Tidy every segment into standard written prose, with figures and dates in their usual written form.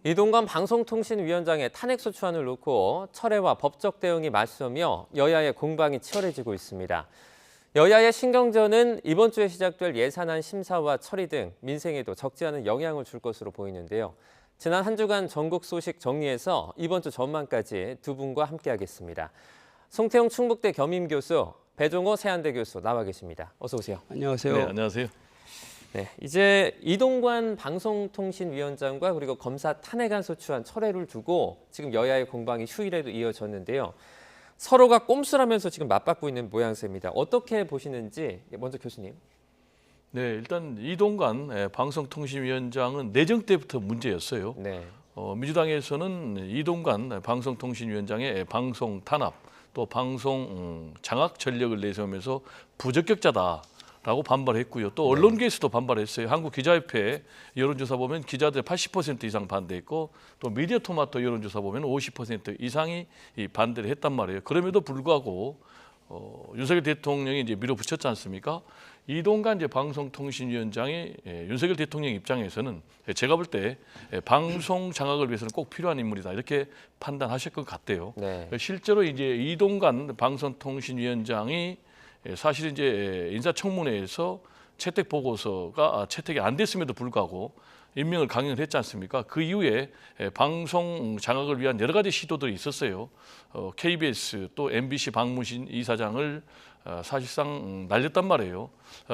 이동관 방송통신위원장의 탄핵소추안을 놓고 철회와 법적 대응이 맞서며 여야의 공방이 치열해지고 있습니다. 여야의 신경전은 이번 주에 시작될 예산안 심사와 처리 등 민생에도 적지 않은 영향을 줄 것으로 보이는데요. 지난 한 주간 전국 소식 정리해서 이번 주 전망까지 두 분과 함께하겠습니다. 송태용 충북대 겸임교수, 배종호 세안대 교수 나와 계십니다. 어서 오세요. 안녕하세요. 네, 안녕하세요. 네, 이제 이동관 방송통신위원장과 그리고 검사 탄핵안 소추안 철회를 두고 지금 여야의 공방이 휴일에도 이어졌는데요. 서로가 꼼수라면서 지금 맞받고 있는 모양새입니다. 어떻게 보시는지 먼저 교수님. 네, 일단 이동관 방송통신위원장은 내정 때부터 문제였어요. 네. 민주당에서는 이동관 방송통신위원장의 방송 탄압 또 방송 장악 전력을 내세우면서 부적격자다라고 반발했고요. 또 언론계에서도 반발했어요. 한국기자협회 여론조사 보면 기자들 80% 이상 반대했고 또 미디어토마토 여론조사 보면 50% 이상이 반대를 했단 말이에요. 그럼에도 불구하고 윤석열 대통령이 이제 밀어붙였지 않습니까? 이동관 이제 방송통신위원장이 윤석열 대통령 입장에서는 제가 볼 때 방송 장악을 위해서는 꼭 필요한 인물이다 이렇게 판단하실 것 같아요. 네. 실제로 이제 이동관 방송통신위원장이 사실 이제 인사청문회에서 채택 보고서가 채택이 안 됐음에도 불구하고 임명을 강행을 했지 않습니까? 그 이후에 방송 장악을 위한 여러 가지 시도들이 있었어요. KBS 또 MBC 박무신 이사장을 사실상 날렸단 말이에요.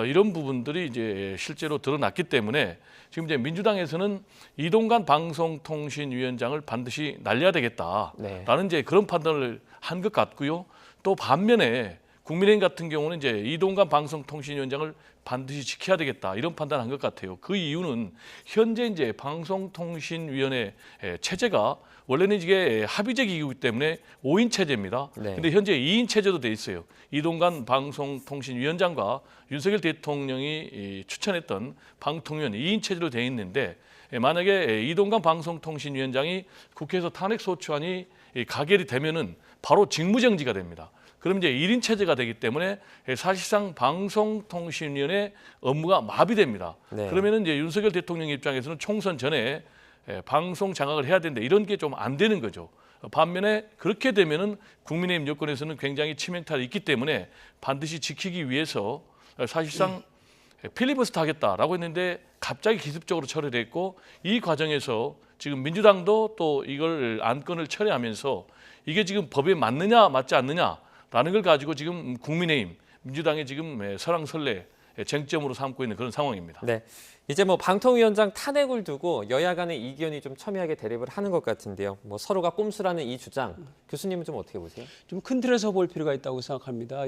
이런 부분들이 이제 실제로 드러났기 때문에 지금 이제 민주당에서는 이동관 방송통신위원장을 반드시 날려야 되겠다라는 이제 그런 판단을 한 것 같고요. 또 반면에 국민의힘 같은 경우는 이제 이동관 방송통신위원장을 반드시 지켜야 되겠다 이런 판단한 것 같아요. 그 이유는 현재 이제 방송통신위원회 체제가 원래는 이게 합의제 기구이기 때문에 5인 체제입니다. 그런데 현재 2인 체제도 돼 있어요. 이동관 방송통신위원장과 윤석열 대통령이 추천했던 방통위원 2인 체제로 돼 있는데 만약에 이동관 방송통신위원장이 국회에서 탄핵소추안이 가결이 되면은 바로 직무정지가 됩니다. 그럼 이제 1인 체제가 되기 때문에 사실상 방송통신위원회 업무가 마비됩니다. 그러면은 이제 윤석열 대통령 입장에서는 총선 전에 방송 장악을 해야 된다 이런 게 좀 안 되는 거죠. 반면에 그렇게 되면은 국민의힘 여권에서는 굉장히 치명타가 있기 때문에 반드시 지키기 위해서 사실상 필리버스터 하겠다라고 했는데 갑자기 기습적으로 처리됐고 이 과정에서 지금 민주당도 또 이걸 안건을 처리하면서 이게 지금 법에 맞느냐 맞지 않느냐라는 걸 가지고 지금 국민의힘, 민주당이 지금 설왕설래 쟁점으로 삼고 있는 그런 상황입니다. 네. 이제 뭐 방통위원장 탄핵을 두고 여야 간의 이견이 좀 첨예하게 대립을 하는 것 같은데요. 뭐 서로가 꼼수라는 이 주장, 교수님은 좀 어떻게 보세요? 좀 큰 틀에서 볼 필요가 있다고 생각합니다.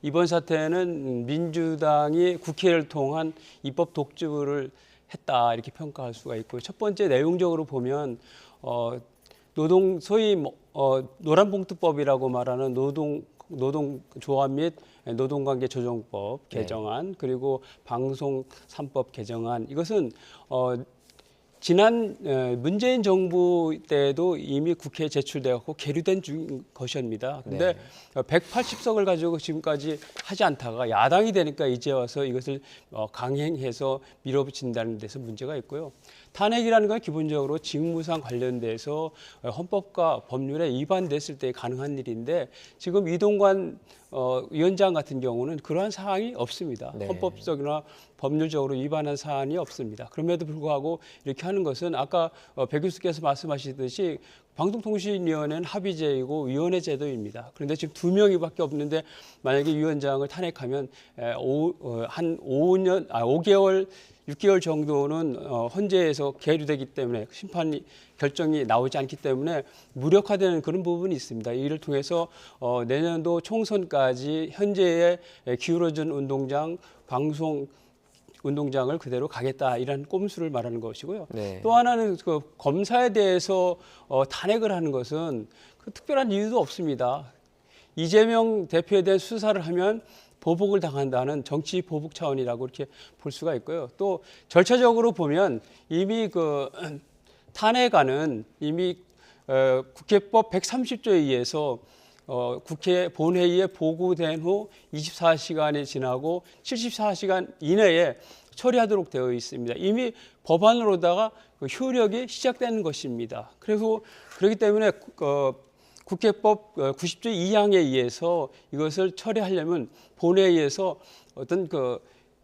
이번 사태는 민주당이 국회를 통한 입법 독주를 했다 이렇게 평가할 수가 있고요. 첫 번째 내용적으로 보면 소위 노란봉투법이라고 말하는 노동조합 및 노동관계 조정법 개정안 그리고 방송 3법 개정안 이것은 지난 문재인 정부 때도 이미 국회에 제출되었고 계류된 것입니다. 그런데 180석을 가지고 지금까지 하지 않다가 야당이 되니까 이제 와서 이것을 강행해서 밀어붙인다는 데서 문제가 있고요. 탄핵이라는 건 기본적으로 직무상 관련돼서 헌법과 법률에 위반됐을 때 가능한 일인데 지금 이동관 위원장 같은 경우는 그러한 사항이 없습니다. 헌법적이나 법률적으로 위반한 사안이 없습니다. 그럼에도 불구하고 이렇게 하는 것은 아까 배 교수께서 말씀하시듯이 방송통신위원회는 합의제이고 위원회 제도입니다. 그런데 지금 2명이밖에 없는데 만약에 위원장을 탄핵하면 한 5개월 6개월 정도는 헌재에서 계류되기 때문에 심판 결정이 나오지 않기 때문에 무력화되는 그런 부분이 있습니다. 이를 통해서 내년도 총선까지 현재의 기울어진 운동장, 방송 운동장을 그대로 가겠다 이런 꼼수를 말하는 것이고요. 또 하나는 그 검사에 대해서 탄핵을 하는 것은 그 특별한 이유도 없습니다. 이재명 대표에 대한 수사를 하면 보복을 당한다는 정치 보복 차원이라고 이렇게 볼 수가 있고요. 또 절차적으로 보면 이미 그 탄핵안은 이미 국회법 130조에 의해서 국회 본회의에 보고된 후 24시간이 지나고 74시간 이내에 처리하도록 되어 있습니다. 이미 법안으로다가 그 효력이 시작되는 것입니다. 그리고 그렇기 때문에 국회법 90조 2항에 의해서 이것을 처리하려면 본회의에서 어떤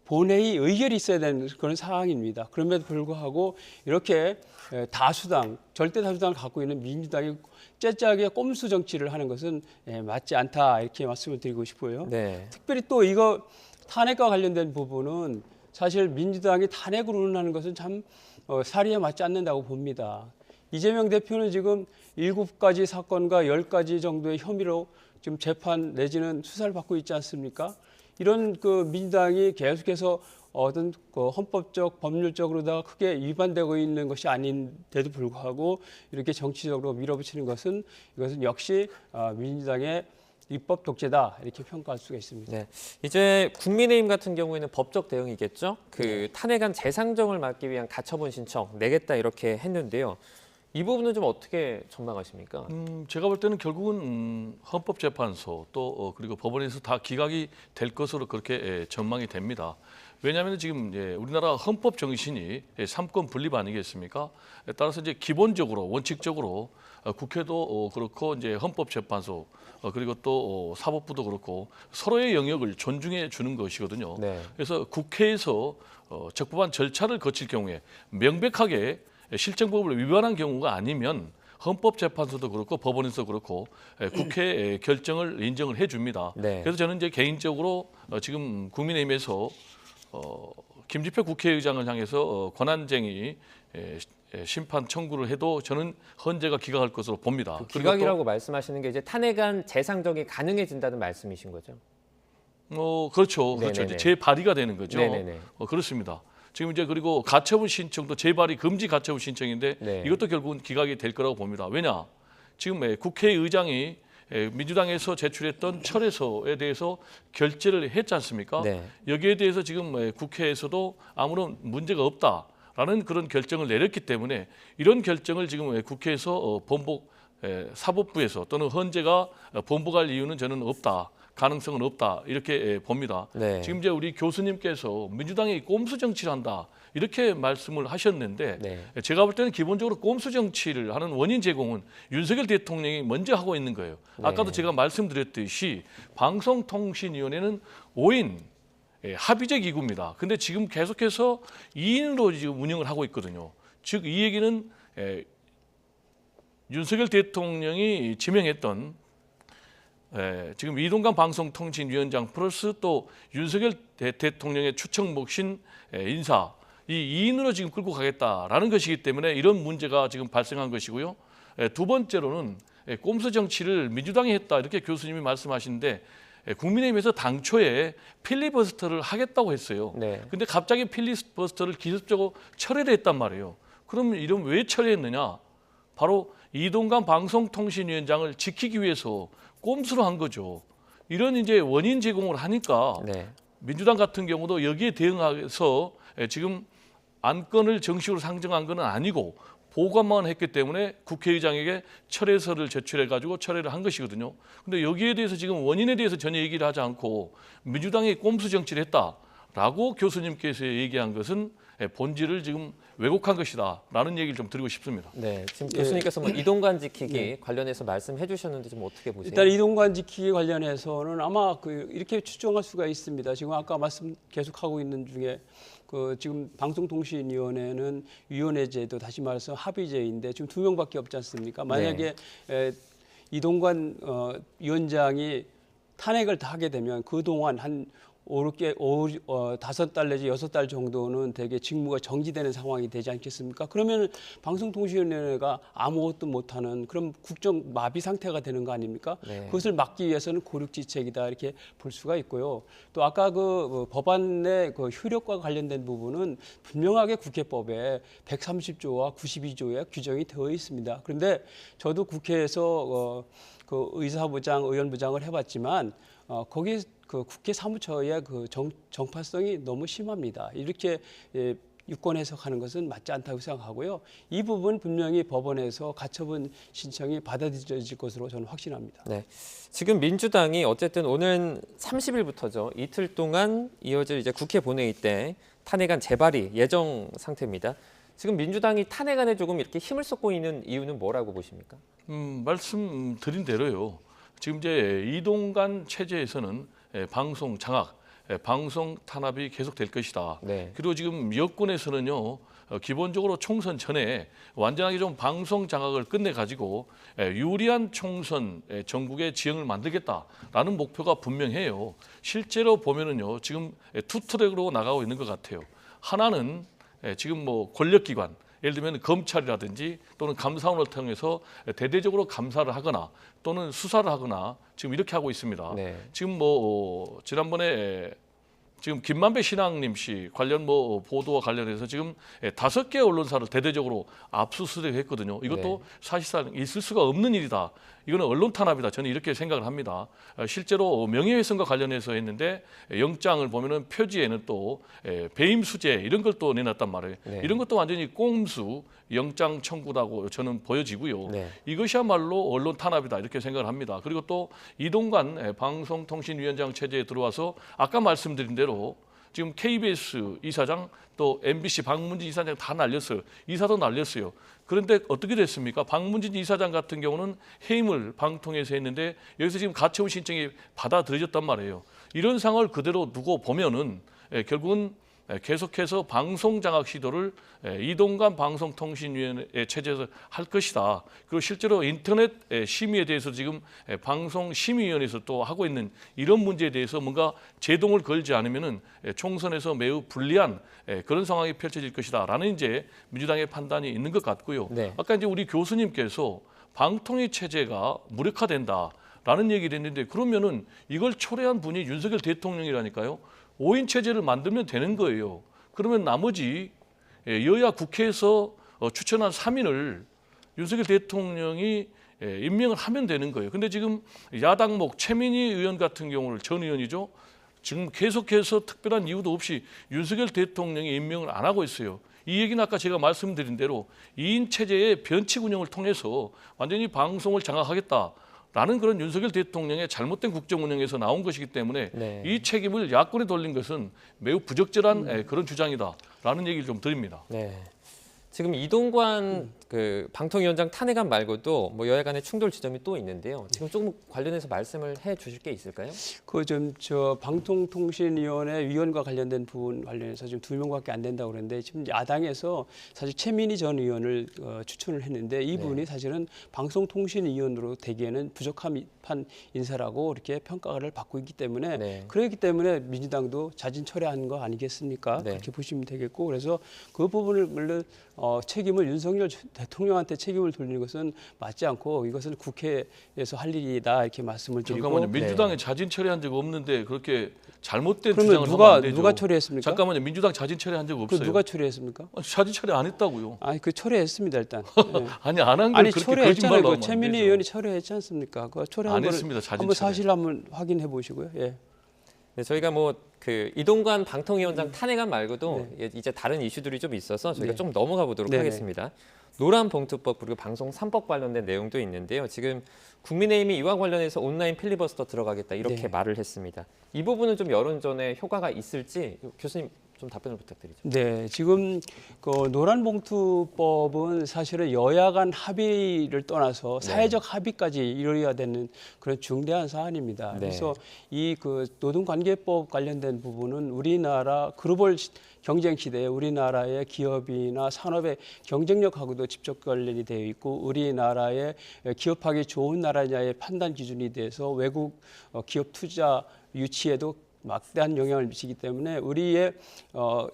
본회의 의결이 있어야 되는 그런 상황입니다. 그럼에도 불구하고 이렇게 다수당, 절대 다수당을 갖고 있는 민주당이 째짜게 꼼수 정치를 하는 것은 맞지 않다 이렇게 말씀을 드리고 싶고요. 네. 특별히 또 이거 탄핵과 관련된 부분은 사실 민주당이 탄핵을 운운하는 것은 참 사리에 맞지 않는다고 봅니다. 이재명 대표는 지금 7가지 사건과 10가지 정도의 혐의로 지금 재판 내지는 수사를 받고 있지 않습니까? 이런 민주당이 계속해서 어떤 헌법적, 법률적으로다가 크게 위반되고 있는 것이 아닌데도 불구하고 이렇게 정치적으로 밀어붙이는 것은 이것은 역시 민주당의 입법 독재다 이렇게 평가할 수가 있습니다. 네. 이제 국민의힘 같은 경우에는 법적 대응이겠죠. 탄핵안 재상정을 막기 위한 가처분 신청 내겠다 이렇게 했는데요. 이 부분은 좀 어떻게 전망하십니까? 제가 볼 때는 결국은 헌법재판소 또 그리고 법원에서 다 기각이 될 것으로 그렇게 전망이 됩니다. 왜냐하면 지금 우리나라 헌법 정신이 삼권 분립 아니겠습니까? 따라서 이제 기본적으로 원칙적으로 국회도 그렇고 이제 헌법재판소 그리고 또 사법부도 그렇고 서로의 영역을 존중해 주는 것이거든요. 네. 그래서 국회에서 적법한 절차를 거칠 경우에 명백하게 실정법을 위반한 경우가 아니면 헌법재판소도 그렇고 법원에서 그렇고 국회 결정을 인정을 해줍니다. 네. 그래서 저는 이제 개인적으로 지금 국민의힘에서 김집회 국회의장을 향해서 권한쟁의 심판 청구를 해도 저는 헌재가 기각할 것으로 봅니다. 기각이라고 말씀하시는 게 이제 탄핵안 재상정이 가능해진다는 말씀이신 거죠? 그렇죠. 네네네. 이제 재발의가 되는 거죠. 네네네. 그렇습니다. 지금 이제 그리고 가처분 신청도 재발의 금지 가처분 신청인데 네. 이것도 결국은 기각이 될 거라고 봅니다. 왜냐? 지금 국회의장이 민주당에서 제출했던 철회서에 대해서 결재를 했지 않습니까? 네. 여기에 대해서 지금 국회에서도 아무런 문제가 없다라는 그런 결정을 내렸기 때문에 이런 결정을 지금 국회에서 사법부에서 또는 헌재가 번복할 이유는 저는 없다. 가능성은 없다 이렇게 봅니다. 네. 지금 이제 우리 교수님께서 민주당이 꼼수 정치를 한다 이렇게 말씀을 하셨는데 네. 제가 볼 때는 기본적으로 꼼수 정치를 하는 원인 제공은 윤석열 대통령이 먼저 하고 있는 거예요. 아까도 제가 말씀드렸듯이 방송통신위원회는 5인 합의제 기구입니다. 근데 지금 계속해서 2인으로 지금 운영을 하고 있거든요. 즉 이 얘기는 윤석열 대통령이 지명했던 지금 이동관 방송통신위원장 플러스 또 윤석열 대통령의 추천 목신 인사 이 2인으로 지금 끌고 가겠다라는 것이기 때문에 이런 문제가 지금 발생한 것이고요. 두 번째로는 꼼수 정치를 민주당이 했다 이렇게 교수님이 말씀하시는데 국민의힘에서 당초에 필리버스터를 하겠다고 했어요. 네. 근데 갑자기 필리버스터를 기습적으로 철회를 했단 말이에요. 그럼 이런 왜 철회했느냐? 바로 이동관 방송통신위원장을 지키기 위해서 꼼수로 한 거죠. 이런 이제 원인 제공을 하니까 네. 민주당 같은 경우도 여기에 대응해서 지금 안건을 정식으로 상정한 건 아니고 보고만 했기 때문에 국회의장에게 철회서를 제출해 가지고 철회를 한 것이거든요. 근데 여기에 대해서 지금 원인에 대해서 전혀 얘기를 하지 않고 민주당이 꼼수 정치를 했다라고 교수님께서 얘기한 것은 본질을 지금 왜곡한 것이다라는 얘기를 좀 드리고 싶습니다. 네, 지금 교수님께서 이동관 지키기 관련해서 말씀해 주셨는데 좀 어떻게 보세요? 일단 이동관 지키기 관련해서는 아마 이렇게 추정할 수가 있습니다. 지금 아까 말씀 계속하고 있는 중에 지금 방송통신위원회는 위원회제도 다시 말해서 합의제인데 지금 2명밖에 없지 않습니까? 만약에 이동관 위원장이 탄핵을 다 하게 되면 그동안 한 5달 내지 6달 정도는 되게 직무가 정지되는 상황이 되지 않겠습니까? 그러면 방송통신위원회가 아무것도 못하는 그런 국정 마비 상태가 되는 거 아닙니까? 네. 그것을 막기 위해서는 고륙지책이다 이렇게 볼 수가 있고요. 또 아까 법안의 효력과 관련된 부분은 분명하게 국회법에 130조와 92조에 규정이 되어 있습니다. 그런데 저도 국회에서 의사부장, 의원부장을 해봤지만 거기 국회 사무처의 정파성이 너무 심합니다. 이렇게 유권 해석하는 것은 맞지 않다고 생각하고요. 이 부분 분명히 법원에서 가처분 신청이 받아들여질 것으로 저는 확신합니다. 네. 지금 민주당이 어쨌든 오는 30일부터죠. 이틀 동안 이어질 이제 국회 본회의 때 탄핵안 재발의 예정 상태입니다. 지금 민주당이 탄핵안에 조금 이렇게 힘을 쏟고 있는 이유는 뭐라고 보십니까? 말씀드린 대로요. 지금 이제 이동관 체제에서는 방송 장악, 방송 탄압이 계속될 것이다. 네. 그리고 지금 여권에서는요. 기본적으로 총선 전에 완전하게 좀 방송 장악을 끝내가지고 유리한 총선 전국의 지형을 만들겠다라는 목표가 분명해요. 실제로 보면은요. 지금 투 트랙으로 나가고 있는 것 같아요. 하나는 지금 뭐 권력기관, 예를 들면 검찰이라든지 또는 감사원을 통해서 대대적으로 감사를 하거나 또는 수사를 하거나 지금 이렇게 하고 있습니다. 네. 지금 뭐 지난번에 지금 김만배 신앙님 씨 관련 뭐 보도와 관련해서 지금 5개 언론사를 대대적으로 압수수색했거든요. 이것도 네. 사실상 있을 수가 없는 일이다. 이거는 언론 탄압이다. 저는 이렇게 생각을 합니다. 실제로 명예훼손과 관련해서 했는데 영장을 보면은 표지에는 또 배임 수재 이런 걸 또 내놨단 말이에요. 네. 이런 것도 완전히 꼼수 영장 청구라고 저는 보여지고요. 네. 이것이야말로 언론 탄압이다 이렇게 생각을 합니다. 그리고 또 이동관 방송통신위원장 체제에 들어와서 아까 말씀드린 대로 지금 KBS 이사장 또 MBC 박문진 이사장 다 날렸어요. 이사도 날렸어요. 그런데 어떻게 됐습니까? 박문진 이사장 같은 경우는 해임을 방통에서 했는데 여기서 지금 가처분 신청이 받아들여졌단 말이에요. 이런 상황을 그대로 두고 보면은 결국은 계속해서 방송 장악 시도를 이동관 방송통신위원회 체제에서 할 것이다. 그리고 실제로 인터넷 심의에 대해서 지금 방송심의위원회에서 또 하고 있는 이런 문제에 대해서 뭔가 제동을 걸지 않으면은 총선에서 매우 불리한 그런 상황이 펼쳐질 것이다라는 이제 민주당의 판단이 있는 것 같고요. 네. 아까 이제 우리 교수님께서 방통위 체제가 무력화된다라는 얘기를 했는데 그러면은 이걸 초래한 분이 윤석열 대통령이라니까요. 5인 체제를 만들면 되는 거예요. 그러면 나머지 여야 국회에서 추천한 3인을 윤석열 대통령이 임명을 하면 되는 거예요. 근데 지금 야당목 최민희 의원 같은 경우를 전 의원이죠. 지금 계속해서 특별한 이유도 없이 윤석열 대통령이 임명을 안 하고 있어요. 이 얘기는 아까 제가 말씀드린 대로 2인 체제의 변칙 운영을 통해서 완전히 방송을 장악하겠다. 라는 그런 윤석열 대통령의 잘못된 국정 운영에서 나온 것이기 때문에 네. 이 책임을 야권에 돌린 것은 매우 부적절한 그런 주장이다라는 얘기를 좀 드립니다. 네. 지금 이동관 그 방통위원장 탄핵안 말고도 뭐 여야 간의 충돌 지점이 또 있는데요. 지금 조금 관련해서 말씀을 해 주실 게 있을까요? 그 좀 저 방통통신위원회 위원과 관련된 부분 관련해서 지금 2명밖에 안 된다고 그러는데 지금 야당에서 사실 최민희 전 의원을 추천을 했는데 이분이 사실은 방송통신위원으로 되기에는 부족한 인사라고 이렇게 평가를 받고 있기 때문에 네. 그렇기 때문에 민주당도 자진 철회한 거 아니겠습니까? 네. 그렇게 보시면 되겠고 그래서 그 부분을 책임을 윤석열 대통령한테 책임을 돌리는 것은 맞지 않고 이것은 국회에서 할 일이다 이렇게 말씀을 드리고 잠깐만요. 민주당이 자진 처리한 적 없는데 그렇게 잘못된 그러면 주장을 하면 안 되죠. 누가 처리했습니까? 잠깐만요. 민주당 자진 처리한 적 그 없어요. 누가 처리했습니까? 자진 처리 안 했다고요. 아니 그 처리했습니다 일단. 네. 아니 안 한 걸 아니 그렇게 처리했잖아요. 거짓말로 그 하면 안 최민희 되죠. 의원이 처리했지 않습니까? 그 처리한 안 거를 했습니다. 자진 한번 처리. 사실 한번 확인해 보시고요. 예. 네, 저희가 뭐 그 이동관 방통위원장 탄핵안 말고도 이제 다른 이슈들이 좀 있어서 저희가 네. 좀 넘어가 보도록 네네. 하겠습니다. 노란봉투법 그리고 방송 3법 관련된 내용도 있는데요. 지금 국민의힘이 이와 관련해서 온라인 필리버스터 들어가겠다 이렇게 네. 말을 했습니다. 이 부분은 좀 여론전에 효과가 있을지 교수님 좀 답변을 부탁드리죠. 네, 지금 그 노란봉투법은 사실은 여야 간 합의를 떠나서 사회적 합의까지 이루어야 되는 그런 중대한 사안입니다. 네. 그래서 이 그 노동관계법 관련된 부분은 우리나라 글로벌 경쟁 시대에 우리나라의 기업이나 산업의 경쟁력하고도 직접 관련이 되어 있고 우리나라의 기업하기 좋은 나라냐의 판단 기준이 돼서 외국 기업 투자 유치에도 막대한 영향을 미치기 때문에 우리의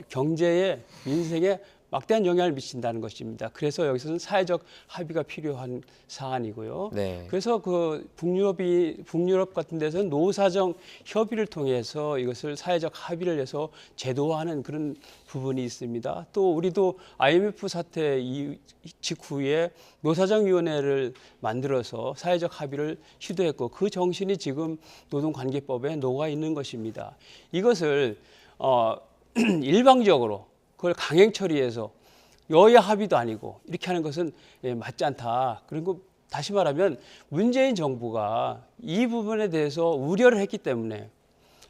경제에 민생에 막대한 영향을 미친다는 것입니다. 그래서 여기서는 사회적 합의가 필요한 사안이고요. 네. 그래서 그 북유럽 같은 데서는 노사정 협의를 통해서 이것을 사회적 합의를 해서 제도화하는 그런 부분이 있습니다. 또 우리도 IMF 사태 직후에 노사정위원회를 만들어서 사회적 합의를 시도했고 그 정신이 지금 노동관계법에 녹아 있는 것입니다. 이것을 일방적으로 그걸 강행 처리해서 여야 합의도 아니고 이렇게 하는 것은 맞지 않다. 그리고 다시 말하면 문재인 정부가 이 부분에 대해서 우려를 했기 때문에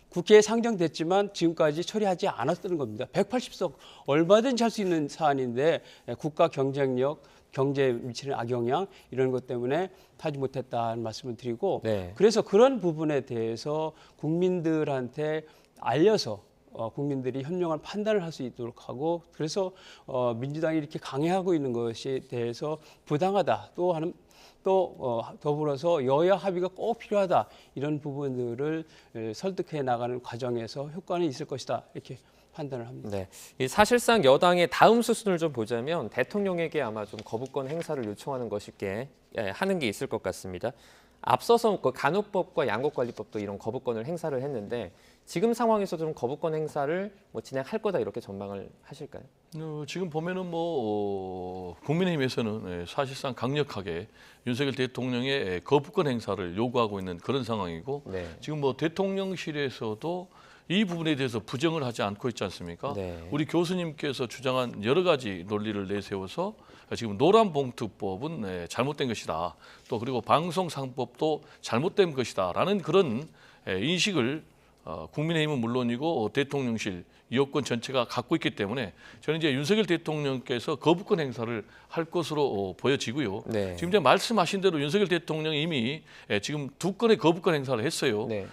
국회에 상정됐지만 지금까지 처리하지 않았다는 겁니다. 180석 얼마든지 할 수 있는 사안인데 국가 경쟁력, 경제에 미치는 악영향 이런 것 때문에 하지 못했다는 말씀을 드리고 네. 그래서 그런 부분에 대해서 국민들한테 알려서 국민들이 현명한 판단을 할 수 있도록 하고 그래서 민주당이 이렇게 강행하고 있는 것에 대해서 부당하다 또 더불어서 여야 합의가 꼭 필요하다 이런 부분들을 설득해 나가는 과정에서 효과는 있을 것이다 이렇게 판단을 합니다. 네, 이 사실상 여당의 다음 수순을 좀 보자면 대통령에게 아마 좀 거부권 행사를 요청하는 하는 게 있을 것 같습니다. 앞서서 그 간호법과 양곡관리법도 이런 거부권을 행사를 했는데 지금 상황에서 좀 거부권 행사를 진행할 거다 이렇게 전망을 하실까요? 지금 보면은 국민의힘에서는 사실상 강력하게 윤석열 대통령의 거부권 행사를 요구하고 있는 그런 상황이고 네. 지금 대통령실에서도 이 부분에 대해서 부정을 하지 않고 있지 않습니까? 네. 우리 교수님께서 주장한 여러 가지 논리를 내세워서 지금 노란봉투법은 잘못된 것이다. 또 그리고 방송상법도 잘못된 것이다라는 그런 인식을 국민의힘은 물론이고 대통령실 여권 전체가 갖고 있기 때문에 저는 이제 윤석열 대통령께서 거부권 행사를 할 것으로 보여지고요. 네. 지금 이제 말씀하신 대로 윤석열 대통령이 이미 지금 2건의 거부권 행사를 했어요. 네.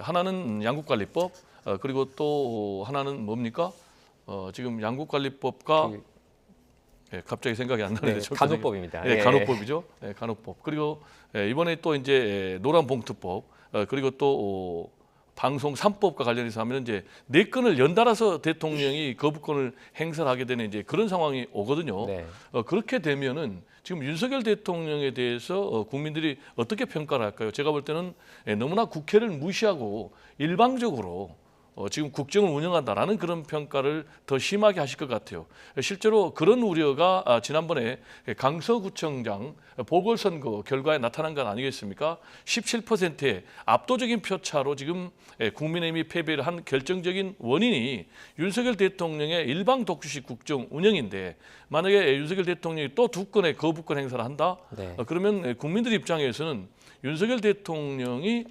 하나는 양국관리법 그리고 또 하나는 뭡니까? 지금 양국관리법과 갑자기 생각이 안 나는데 네, 간호법입니다. 예. 간호법이죠. 간호법. 그리고 이번에 또 이제 노란봉투법 그리고 또 방송 3법과 관련해서 하면 이제 4건을 연달아서 대통령이 거부권을 행사를 하게 되는 이제 그런 상황이 오거든요. 네. 그렇게 되면은 지금 윤석열 대통령에 대해서 국민들이 어떻게 평가를 할까요? 제가 볼 때는 너무나 국회를 무시하고 일방적으로 지금 국정을 운영한다라는 그런 평가를 더 심하게 하실 것 같아요. 실제로 그런 우려가 지난번에 강서구청장 보궐선거 결과에 나타난 건 아니겠습니까? 17%의 압도적인 표차로 지금 국민의힘이 패배를 한 결정적인 원인이 윤석열 대통령의 일방 독주식 국정 운영인데 만약에 윤석열 대통령이 또 2건의 거부권 행사를 한다? 네. 그러면 국민들 입장에서는 윤석열 대통령이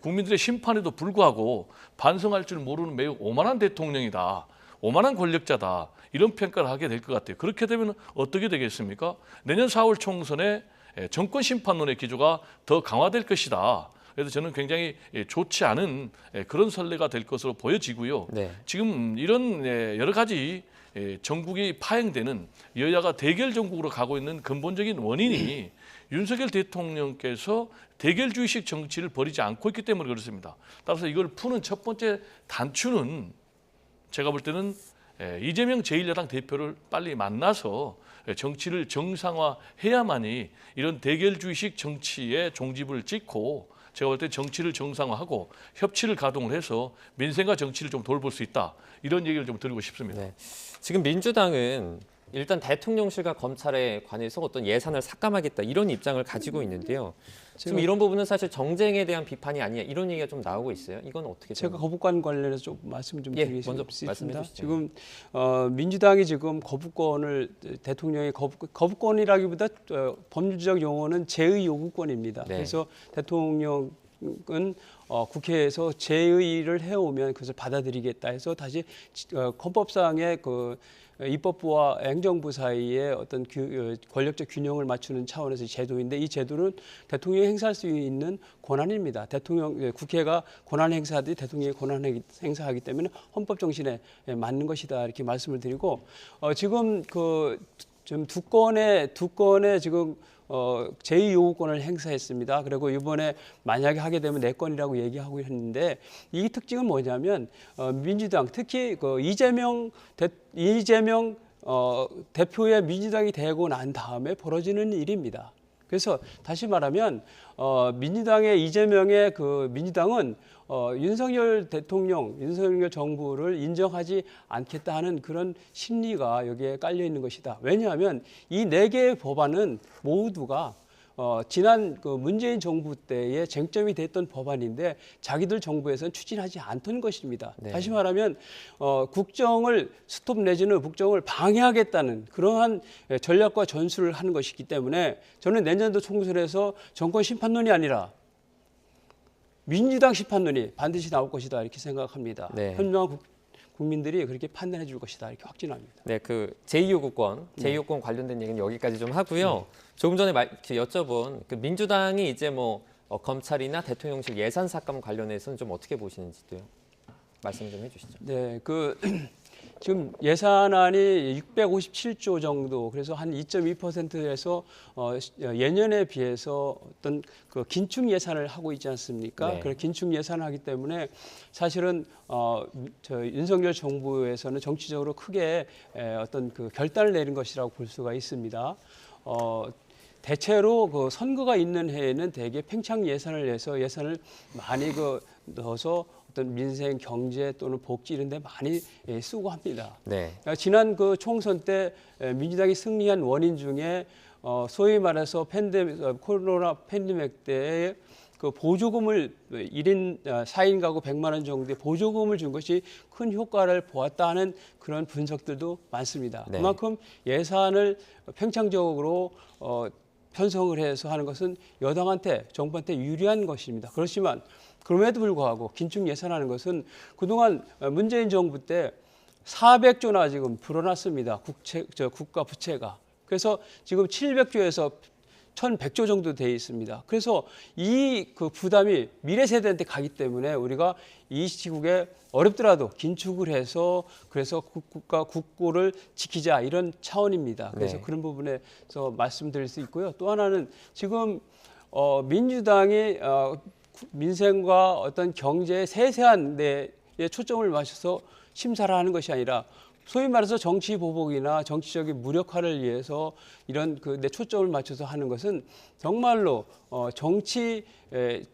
국민들의 심판에도 불구하고 반성할 줄 모르는 매우 오만한 대통령이다. 오만한 권력자다. 이런 평가를 하게 될 것 같아요. 그렇게 되면 어떻게 되겠습니까? 내년 4월 총선에 정권 심판론의 기조가 더 강화될 것이다. 그래서 저는 굉장히 좋지 않은 그런 선례가 될 것으로 보여지고요. 네. 지금 이런 여러 가지 전국이 파행되는 여야가 대결 전국으로 가고 있는 근본적인 원인이 윤석열 대통령께서 대결주의식 정치를 벌이지 않고 있기 때문에 그렇습니다. 따라서 이걸 푸는 첫 번째 단추는 제가 볼 때는 이재명 제1야당 대표를 빨리 만나서 정치를 정상화해야만이 이런 대결주의식 정치의 종집을 찍고 제가 볼 때 정치를 정상화하고 협치를 가동을 해서 민생과 정치를 좀 돌볼 수 있다. 이런 얘기를 좀 드리고 싶습니다. 네. 지금 민주당은 일단 대통령실과 검찰에 관해서 어떤 예산을 삭감하겠다 이런 입장을 가지고 있는데요. 지금 이런 부분은 사실 정쟁에 대한 비판이 아니냐 이런 얘기가 좀 나오고 있어요. 이건 어떻게 제가 생각하세요? 거부권 관련해서 좀 말씀 좀 드리겠습니다. 먼저 말씀해 주시죠. 지금 민주당이 지금 거부권을 대통령의 거부권이라기보다 법률적 용어는 제의 요구권입니다. 네. 그래서 대통령은 국회에서 제의를 해오면 그것을 받아들이겠다 해서 다시 헌법상의 그 입법부와 행정부 사이에 어떤 권력적 균형을 맞추는 차원에서 제도인데 이 제도는 대통령이 행사할 수 있는 권한입니다. 국회가 권한 행사하듯이 대통령이 권한 행사하기 때문에 헌법 정신에 맞는 것이다 이렇게 말씀을 드리고 지금 지금 두 건의 지금 제2 요구권을 행사했습니다. 그리고 이번에 만약에 하게 되면 4건이라고 얘기하고 있는데 이 특징은 뭐냐면 민주당 특히 이재명 대표의 민주당이 되고 난 다음에 벌어지는 일입니다. 그래서 다시 말하면 민주당의 이재명의 민주당은 윤석열 대통령, 윤석열 정부를 인정하지 않겠다 하는 그런 심리가 여기에 깔려 있는 것이다. 왜냐하면 이 4개의 법안은 모두가 지난 그 문재인 정부 때에 쟁점이 됐던 법안인데 자기들 정부에서는 추진하지 않던 것입니다. 네. 다시 말하면 국정을 스톱 내지는 국정을 방해하겠다는 그러한 전략과 전술을 하는 것이기 때문에 저는 내년도 총선에서 정권 심판론이 아니라 민주당 심판론이 반드시 나올 것이다 이렇게 생각합니다. 네. 현명한 국민들이 그렇게 판단해 줄 것이다 이렇게 확신합니다. 네, 그 제2요구권 관련된 얘기는 여기까지 좀 하고요. 조금 전에 여쭤본 그 민주당이 이제 뭐 검찰이나 대통령실 예산 삭감 관련해서는 좀 어떻게 보시는지도요. 말씀 좀 해주시죠. 네, 지금 예산안이 657조 정도, 그래서 한 2.2%에서 예년에 비해서 어떤 그 긴축 예산을 하고 있지 않습니까? 네. 그런 긴축 예산을 하기 때문에 사실은 저 윤석열 정부에서는 정치적으로 크게 어떤 그 결단을 내린 것이라고 볼 수가 있습니다. 대체로 그 선거가 있는 해에는 대개 팽창 예산을 내서 예산을 많이 넣어서 어떤 민생, 경제 또는 복지 이런 데 많이 쓰고 합니다. 네. 지난 그 총선 때 민주당이 승리한 원인 중에 소위 말해서 코로나 팬데믹 때에 그 보조금을 1인 4인 가구 100만 원 정도의 보조금을 준 것이 큰 효과를 보았다는 그런 분석들도 많습니다. 네. 그만큼 예산을 팽창적으로 편성을 해서 하는 것은 여당한테 정부한테 유리한 것입니다. 그렇지만 그럼에도 불구하고 긴축 예산하는 것은 그동안 문재인 정부 때 400조나 지금 불어났습니다. 국가 부채가. 그래서 지금 700조에서 1,100조 정도 돼 있습니다. 그래서 이 그 부담이 미래 세대한테 가기 때문에 우리가 이 시국에 어렵더라도 긴축을 해서 그래서 국가 국고를 지키자 이런 차원입니다. 그래서 네. 그런 부분에서 말씀드릴 수 있고요. 또 하나는 지금 민주당이 민생과 어떤 경제의 세세한 데에 초점을 맞춰서 심사를 하는 것이 아니라 소위 말해서 정치 보복이나 정치적인 무력화를 위해서 이런 내 초점을 맞춰서 하는 것은 정말로 정치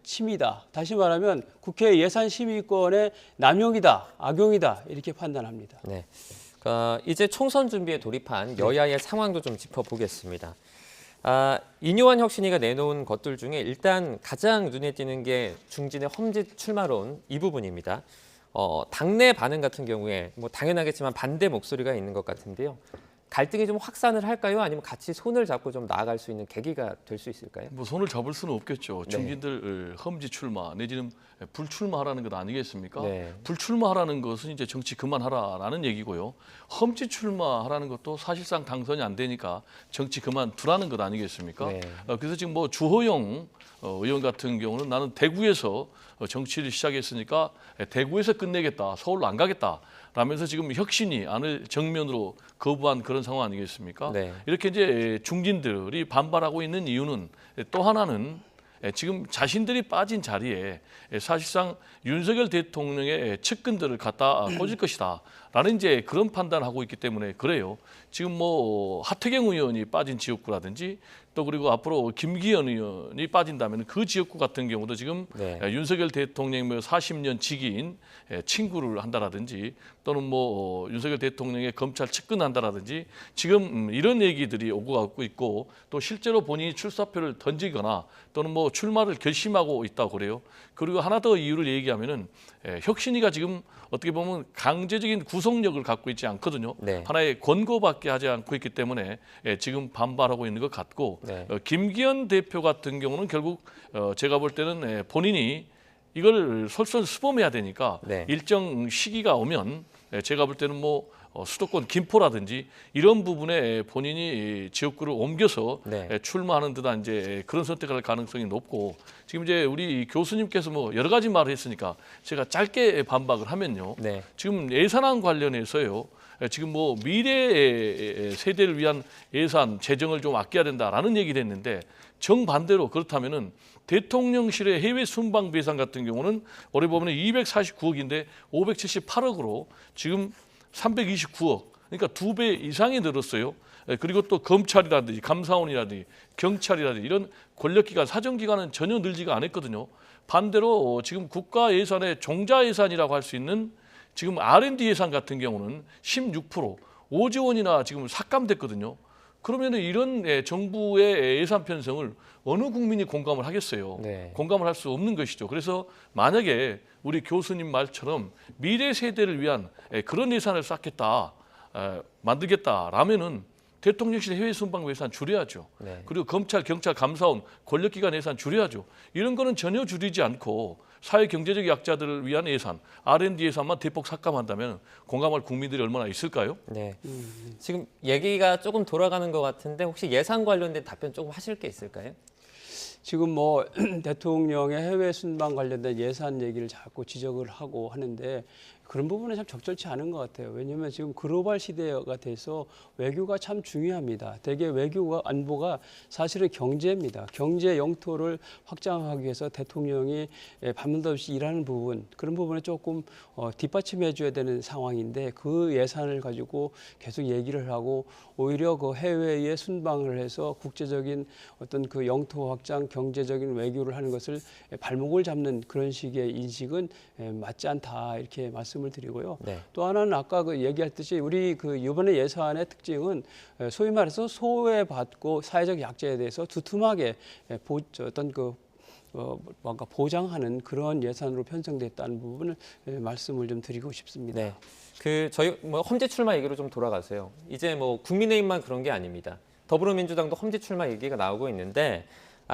침이다. 다시 말하면 국회 예산 심의권의 남용이다, 악용이다 이렇게 판단합니다. 네. 이제 총선 준비에 돌입한 여야의 상황도 좀 짚어보겠습니다. 이뇨한 혁신위가 내놓은 것들 중에 일단 가장 눈에 띄는 게 중진의 험지 출마론 이 부분입니다. 당내 반응 같은 경우에 뭐 당연하겠지만 반대 목소리가 있는 것 같은데요. 갈등이 좀 확산을 할까요? 아니면 같이 손을 잡고 좀 나아갈 수 있는 계기가 될 수 있을까요? 뭐 손을 잡을 수는 없겠죠. 네. 중진들 험지 출마 내지는 불출마하라는 것 아니겠습니까? 네. 불출마하라는 것은 이제 정치 그만하라라는 얘기고요. 험지 출마하라는 것도 사실상 당선이 안 되니까 정치 그만두라는 것 아니겠습니까? 네. 그래서 지금 뭐 주호영 의원 같은 경우는 나는 대구에서 정치를 시작했으니까 대구에서 끝내겠다, 서울로 안 가겠다. 라면서 지금 혁신이 안을 정면으로 거부한 그런 상황 아니겠습니까? 네. 이렇게 이제 중진들이 반발하고 있는 이유는 또 하나는 지금 자신들이 빠진 자리에 사실상 윤석열 대통령의 측근들을 갖다 꽂을 것이다. 라는 이제 그런 판단을 하고 있기 때문에 그래요. 지금 뭐 하태경 의원이 빠진 지역구라든지 또 그리고 앞으로 김기현 의원이 빠진다면 그 지역구 같은 경우도 지금 네. 윤석열 대통령의 40년 지기인 친구를 한다라든지 또는 뭐 윤석열 대통령의 검찰 측근한다라든지 지금 이런 얘기들이 오고 가고 있고 또 실제로 본인이 출사표를 던지거나 또는 뭐 출마를 결심하고 있다고 그래요. 그리고 하나 더 이유를 얘기하면은 혁신위가 지금 어떻게 보면 강제적인 구속력을 갖고 있지 않거든요. 네. 하나의 권고밖에 하지 않고 있기 때문에 지금 반발하고 있는 것 같고 네. 김기현 대표 같은 경우는 결국 제가 볼 때는 본인이 이걸 솔선수범해야 되니까 네. 일정 시기가 오면 제가 볼 때는 뭐 수도권 김포라든지 이런 부분에 본인이 지역구를 옮겨서 네. 출마하는 듯한 이제 그런 선택을 할 가능성이 높고 지금 이제 우리 교수님께서 뭐 여러 가지 말을 했으니까 제가 짧게 반박을 하면요. 네. 지금 예산안 관련해서요. 지금 뭐 미래 세대를 위한 예산 재정을 좀 아껴야 된다라는 얘기를 했는데 정반대로 그렇다면은 대통령실의 해외 순방 예산 같은 경우는 올해 보면 249억인데 578억으로 지금 329억. 그러니까 2배 이상이 늘었어요. 그리고 또 검찰이라든지 감사원이라든지 경찰이라든지 이런 권력기관, 사정기관은 전혀 늘지가 않았거든요. 반대로 지금 국가 예산의 종자 예산이라고 할 수 있는 지금 R&D 예산 같은 경우는 16% 5조 원이나 지금 삭감됐거든요. 그러면은 이런 정부의 예산 편성을 어느 국민이 공감을 하겠어요? 네. 공감을 할 수 없는 것이죠. 그래서 만약에 우리 교수님 말처럼 미래 세대를 위한 그런 예산을 쌓겠다, 만들겠다라면은 대통령실 해외 순방 예산 줄여야죠. 네. 그리고 검찰, 경찰, 감사원, 권력기관 예산 줄여야죠. 이런 거는 전혀 줄이지 않고 사회 경제적 약자들을 위한 예산, R&D 예산만 대폭 삭감한다면 공감할 국민들이 얼마나 있을까요? 네. 지금 얘기가 조금 돌아가는 것 같은데 혹시 예산 관련된 답변 조금 하실 게 있을까요? 지금 뭐 대통령의 해외 순방 관련된 예산 얘기를 자꾸 지적을 하고 하는데 그런 부분은 참 적절치 않은 것 같아요. 왜냐하면 지금 글로벌 시대가 돼서 외교가 참 중요합니다. 대개 외교와 안보가 사실은 경제입니다. 경제 영토를 확장하기 위해서 대통령이 밤낮 없이 일하는 부분, 그런 부분에 조금 뒷받침해 줘야 되는 상황인데 그 예산을 가지고 계속 얘기를 하고 오히려 그 해외에 순방을 해서 국제적인 어떤 그 영토 확장, 경제적인 외교를 하는 것을 발목을 잡는 그런 식의 인식은 맞지 않다 이렇게 말씀을 드리고요. 네. 또 하나는 아까 그 얘기했듯이 우리 그 이번에 예산의 특징은 소위 말해서 소외받고 사회적 약자에 대해서 두툼하게 어떤 그 뭔가 보장하는 그런 예산으로 편성됐다는 부분을 말씀을 좀 드리고 싶습니다. 네. 그 저희 뭐 험지 출마 얘기로 좀 돌아가세요. 이제 뭐 국민의힘만 그런 게 아닙니다. 더불어민주당도 험지 출마 얘기가 나오고 있는데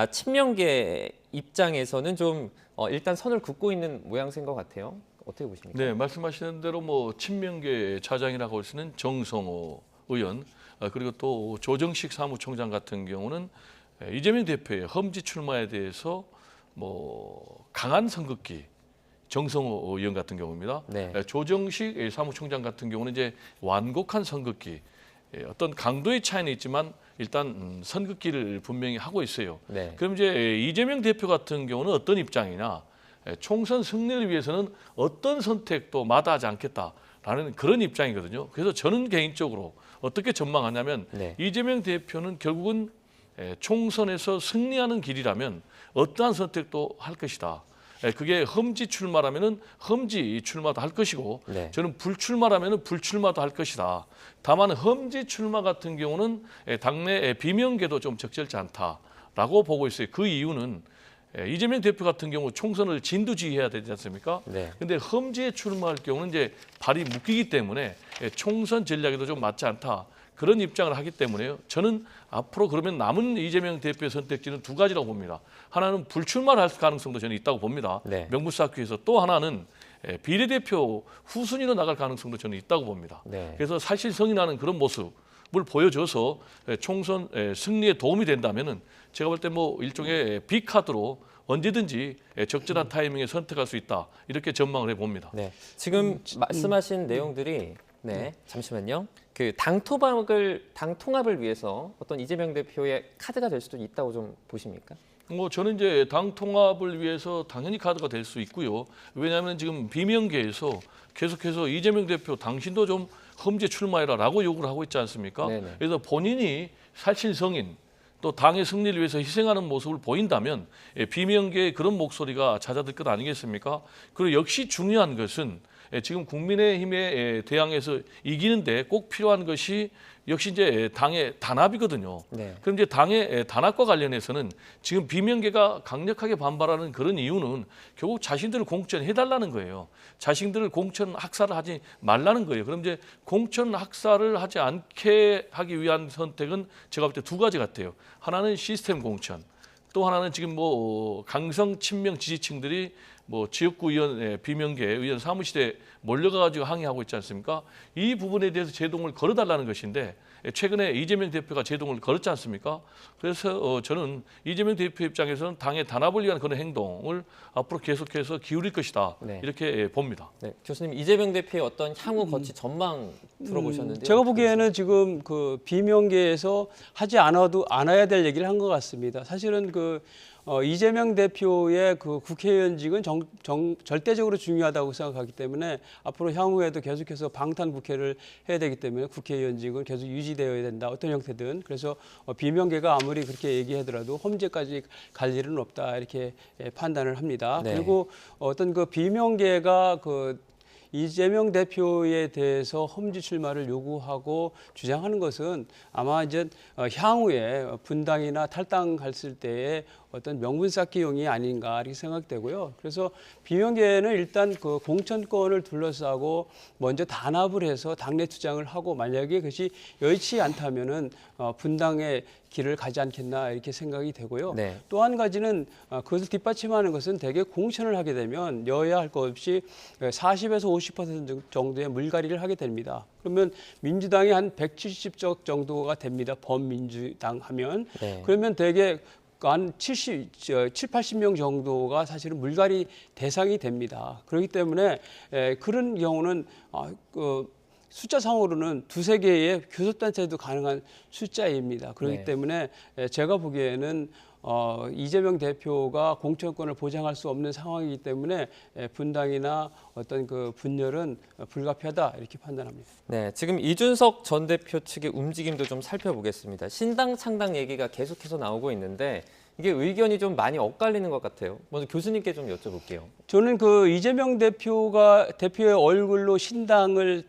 친명계 입장에서는 좀 일단 선을 긋고 있는 모양새인 것 같아요. 어떻게 보십니까? 네, 말씀하시는 대로 뭐 친명계 차장이라고 할 수 있는 정성호 의원 그리고 또 조정식 사무총장 같은 경우는 이재명 대표의 험지 출마에 대해서 뭐 강한 선긋기 정성호 의원 같은 경우입니다. 네. 조정식 사무총장 같은 경우는 이제 완곡한 선긋기 어떤 강도의 차이는 있지만 일단 선긋기를 분명히 하고 있어요. 네. 그럼 이제 이재명 대표 같은 경우는 어떤 입장이냐? 총선 승리를 위해서는 어떤 선택도 마다하지 않겠다라는 그런 입장이거든요. 그래서 저는 개인적으로 어떻게 전망하냐면 네. 이재명 대표는 결국은 총선에서 승리하는 길이라면 어떠한 선택도 할 것이다. 그게 험지 출마라면은 험지 출마도 할 것이고 네. 저는 불출마라면은 불출마도 할 것이다. 다만 험지 출마 같은 경우는 당내 비명계도 좀 적절치 않다라고 보고 있어요. 그 이유는 이재명 대표 같은 경우 총선을 진두지휘해야 되지 않습니까? 네. 근데 험지에 출마할 경우는 이제 발이 묶이기 때문에 총선 전략에도 좀 맞지 않다. 그런 입장을 하기 때문에요. 저는 앞으로 그러면 남은 이재명 대표의 선택지는 두 가지라고 봅니다. 하나는 불출마를 할 가능성도 저는 있다고 봅니다. 네. 명분 쌓기 위해서. 또 하나는 비례대표 후순위로 나갈 가능성도 저는 있다고 봅니다. 네. 그래서 사실 성인하는 그런 모습을 보여줘서 총선 승리에 도움이 된다면은 제가 볼 때 뭐 일종의 B카드로 언제든지 적절한 타이밍에 선택할 수 있다. 이렇게 전망을 해봅니다. 네. 지금 말씀하신 내용들이 잠시만요. 그 당 통합을 위해서 어떤 이재명 대표의 카드가 될 수도 있다고 좀 보십니까? 뭐 저는 이제 당 통합을 위해서 당연히 카드가 될 수 있고요. 왜냐하면 지금 비명계에서 계속해서 이재명 대표 당신도 좀 험지 출마해라라고 요구를 하고 있지 않습니까? 네네. 그래서 본인이 사실 성인 또 당의 승리를 위해서 희생하는 모습을 보인다면 비명계의 그런 목소리가 잦아들 것 아니겠습니까? 그리고 역시 중요한 것은 지금 국민의힘에 대항해서 이기는데 꼭 필요한 것이 역시 이제 당의 단합이거든요. 네. 그럼 이제 당의 단합과 관련해서는 지금 비명계가 강력하게 반발하는 그런 이유는 결국 자신들을 공천해달라는 거예요. 자신들을 공천 학살을 하지 말라는 거예요. 그럼 이제 공천 학살을 하지 않게 하기 위한 선택은 제가 볼 때 두 가지 같아요. 하나는 시스템 공천, 또 하나는 지금 뭐 강성 친명 지지층들이 뭐 지역구 의원, 비명계 의원 사무실에 몰려가지고 항의하고 있지 않습니까? 이 부분에 대해서 제동을 걸어달라는 것인데 최근에 이재명 대표가 제동을 걸었지 않습니까? 그래서 저는 이재명 대표 입장에서는 당의 단합을 위한 그런 행동을 앞으로 계속해서 기울일 것이다. 네. 이렇게 봅니다. 네. 교수님 이재명 대표의 어떤 향후 거치 전망 들어보셨는데요. 제가 보기에는 지금 그 비명계에서 하지 않아야 될 얘기를 한 것 같습니다. 사실은 그 이재명 대표의 그 국회의원직은 절대적으로 중요하다고 생각하기 때문에 앞으로 향후에도 계속해서 방탄 국회를 해야 되기 때문에 국회의원직은 계속 유지되어야 된다. 어떤 형태든. 그래서 비명계가 아무리 그렇게 얘기하더라도 험지까지 갈 일은 없다. 이렇게 판단을 합니다. 네. 그리고 어떤 그 비명계가 그 이재명 대표에 대해서 험지 출마를 요구하고 주장하는 것은 아마 이제 향후에 분당이나 탈당했을 때의 어떤 명분 쌓기용이 아닌가 이렇게 생각되고요. 그래서 비명계는 일단 그 공천권을 둘러싸고 먼저 단합을 해서 당내 투쟁을 하고 만약에 그것이 여의치 않다면은 분당의 길을 가지 않겠나 이렇게 생각이 되고요. 네. 또 한 가지는 그것을 뒷받침하는 것은 대개 공천을 하게 되면 여야 할 것 없이 40에서 50% 정도의 물갈이를 하게 됩니다. 그러면 민주당이 한 170석 정도가 됩니다. 범민주당 하면. 네. 그러면 대개 한 70, 80명 정도가 사실은 물갈이 대상이 됩니다. 그렇기 때문에 그런 경우는 숫자상으로는 두세 개의 교섭단체도 가능한 숫자입니다. 그렇기 네. 때문에 제가 보기에는 이재명 대표가 공천권을 보장할 수 없는 상황이기 때문에 분당이나 어떤 그 분열은 불가피하다 이렇게 판단합니다. 네, 지금 이준석 전 대표 측의 움직임도 좀 살펴보겠습니다. 신당 창당 얘기가 계속해서 나오고 있는데 이게 의견이 좀 많이 엇갈리는 것 같아요. 먼저 교수님께 좀 여쭤볼게요. 저는 그 이재명 대표의 얼굴로 신당을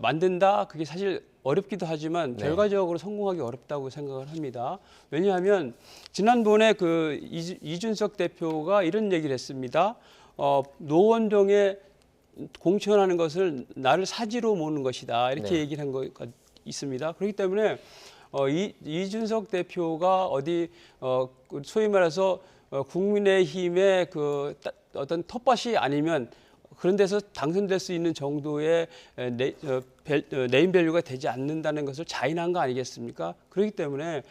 만든다. 그게 사실 어렵기도 하지만 네. 결과적으로 성공하기 어렵다고 생각을 합니다. 왜냐하면 지난번에 그 이준석 대표가 이런 얘기를 했습니다. 노원정에 공천하는 것을 나를 사지로 모는 것이다. 이렇게 네. 얘기를 한 거 있습니다. 그렇기 때문에 이준석 대표가 소위 말해서 국민의힘의 그 어떤 텃밭이 아니면 그런 데서 당선될 수 있는 정도의 네임밸류가 되지 않는다는 것을 자인한 거 아니겠습니까? 그렇기 때문에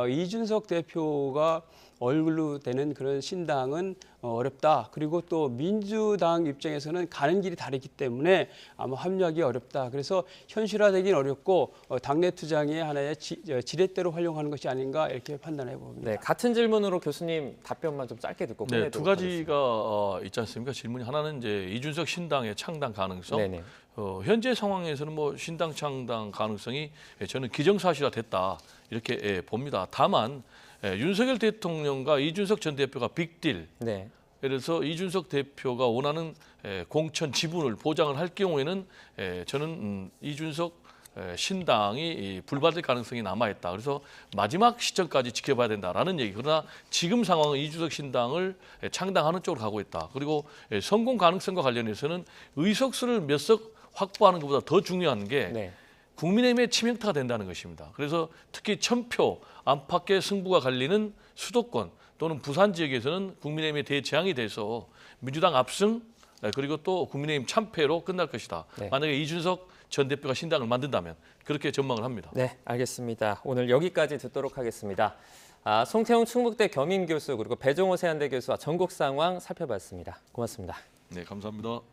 이준석 대표가 얼굴로 되는 그런 신당은 어렵다. 그리고 또 민주당 입장에서는 가는 길이 다르기 때문에 아마 합류하기 어렵다. 그래서 현실화되긴 어렵고 당내 투쟁의 하나의 지렛대로 활용하는 것이 아닌가 이렇게 판단해 봅니다. 네, 같은 질문으로 교수님 답변만 좀 짧게 듣고 네, 끝내도록 두 가지가 있지 않습니까? 질문이 하나는 이제 이준석 신당의 창당 가능성. 네네. 현재 상황에서는 뭐 신당 창당 가능성이 저는 기정사실화됐다 이렇게 봅니다. 다만 윤석열 대통령과 이준석 전 대표가 빅딜. 네. 예를 들어서 이준석 대표가 원하는 공천 지분을 보장을 할 경우에는 저는 이준석 신당이 불발될 가능성이 남아있다. 그래서 마지막 시점까지 지켜봐야 된다라는 얘기. 그러나 지금 상황은 이준석 신당을 창당하는 쪽으로 가고 있다. 그리고 성공 가능성과 관련해서는 의석수를 몇 석 확보하는 것보다 더 중요한 게 네. 국민의힘의 치명타가 된다는 것입니다. 그래서 특히 1000표 안팎의 승부가 갈리는 수도권 또는 부산 지역에서는 국민의힘의 대재앙이 돼서 민주당 압승 그리고 또 국민의힘 참패로 끝날 것이다. 네. 만약에 이준석 전 대표가 신당을 만든다면 그렇게 전망을 합니다. 네, 알겠습니다. 오늘 여기까지 듣도록 하겠습니다. 송태웅 충북대 겸임교수 그리고 배종호 세한대 교수와 전국 상황 살펴봤습니다. 고맙습니다. 네, 감사합니다.